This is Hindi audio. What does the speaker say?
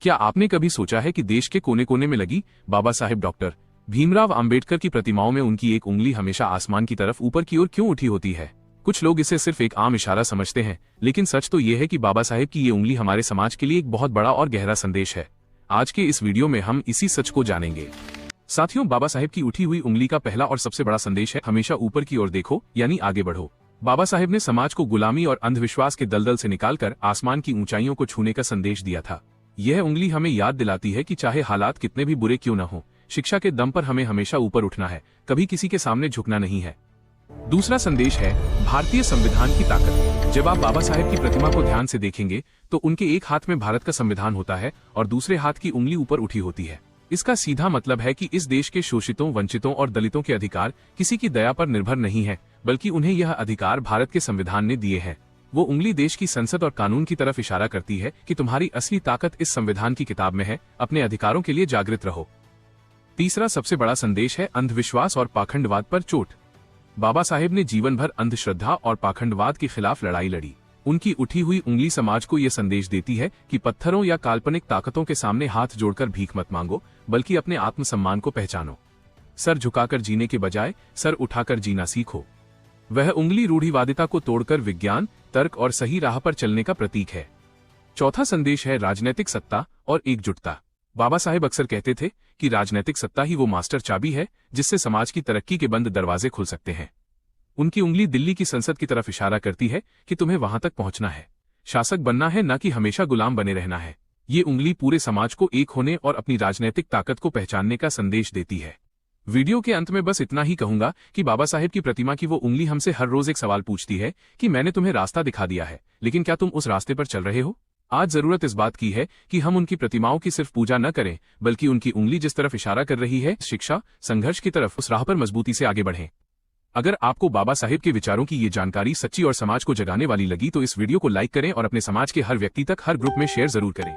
क्या आपने कभी सोचा है कि देश के कोने कोने में लगी बाबा साहेब डॉक्टर भीमराव अंबेडकर की प्रतिमाओं में उनकी एक उंगली हमेशा आसमान की तरफ ऊपर की ओर क्यों उठी होती है? कुछ लोग इसे सिर्फ एक आम इशारा समझते हैं, लेकिन सच तो यह है कि बाबा साहेब की ये उंगली हमारे समाज के लिए एक बहुत बड़ा और गहरा संदेश है। आज के इस वीडियो में हम इसी सच को जानेंगे। साथियों, बाबा साहेब की उठी हुई उंगली का पहला और सबसे बड़ा संदेश है, हमेशा ऊपर की ओर देखो, यानी आगे बढ़ो। बाबा साहेब ने समाज को गुलामी और अंधविश्वास के दलदल से निकालकर आसमान की ऊंचाइयों को छूने का संदेश दिया था। यह उंगली हमें याद दिलाती है कि चाहे हालात कितने भी बुरे क्यों न हो, शिक्षा के दम पर हमें हमेशा ऊपर उठना है, कभी किसी के सामने झुकना नहीं है। दूसरा संदेश है भारतीय संविधान की ताकत। जब आप बाबा साहेब की प्रतिमा को ध्यान से देखेंगे तो उनके एक हाथ में भारत का संविधान होता है और दूसरे हाथ की उंगली ऊपर उठी होती है। इसका सीधा मतलब है कि इस देश के शोषितों, वंचितों और दलितों के अधिकार किसी की दया पर निर्भर नहीं है, बल्कि उन्हें यह अधिकार भारत के संविधान ने दिए हैं। वो उंगली देश की संसद और कानून की तरफ इशारा करती है कि तुम्हारी असली ताकत इस संविधान की किताब में है, अपने अधिकारों के लिए जागृत रहो। तीसरा सबसे बड़ा संदेश है अंधविश्वास और पाखंडवाद पर चोट। बाबा साहेब ने जीवन भर अंधश्रद्धा और पाखंडवाद के खिलाफ लड़ाई लड़ी। उनकी उठी हुई उंगली समाज को यह संदेश देती है कि पत्थरों या काल्पनिक ताकतों के सामने हाथ जोड़कर भीख मत मांगो, बल्कि अपने आत्मसम्मान को पहचानो। सर झुकाकर जीने के बजाय सर उठाकर जीना सीखो। वह उंगली रूढ़िवादिता को तोड़कर विज्ञान, तर्क और सही राह पर चलने का प्रतीक है। चौथा संदेश है राजनीतिक सत्ता और एकजुटता। बाबा साहेब अक्सर कहते थे कि राजनीतिक सत्ता ही वो मास्टर चाबी है जिससे समाज की तरक्की के बंद दरवाजे खुल सकते हैं। उनकी उंगली दिल्ली की संसद की तरफ इशारा करती है कि तुम्हें वहां तक पहुंचना है, शासक बनना है, न कि हमेशा गुलाम बने रहना है। ये उंगली पूरे समाज को एक होने और अपनी राजनीतिक ताकत को पहचानने का संदेश देती है। वीडियो के अंत में बस इतना ही कहूंगा कि बाबा साहेब की प्रतिमा की वो उंगली हमसे हर रोज एक सवाल पूछती है कि मैंने तुम्हें रास्ता दिखा दिया है, लेकिन क्या तुम उस रास्ते पर चल रहे हो? आज जरूरत इस बात की है कि हम उनकी प्रतिमाओं की सिर्फ पूजा न करें, बल्कि उनकी उंगली जिस तरफ इशारा कर रही है, शिक्षा, संघर्ष की तरफ, उस राह पर मजबूती से आगे बढ़ें। अगर आपको बाबा साहेब के विचारों की ये जानकारी सच्ची और समाज को जगाने वाली लगी तो इस वीडियो को लाइक करें और अपने समाज के हर व्यक्ति तक, हर ग्रुप में शेयर जरूर करें।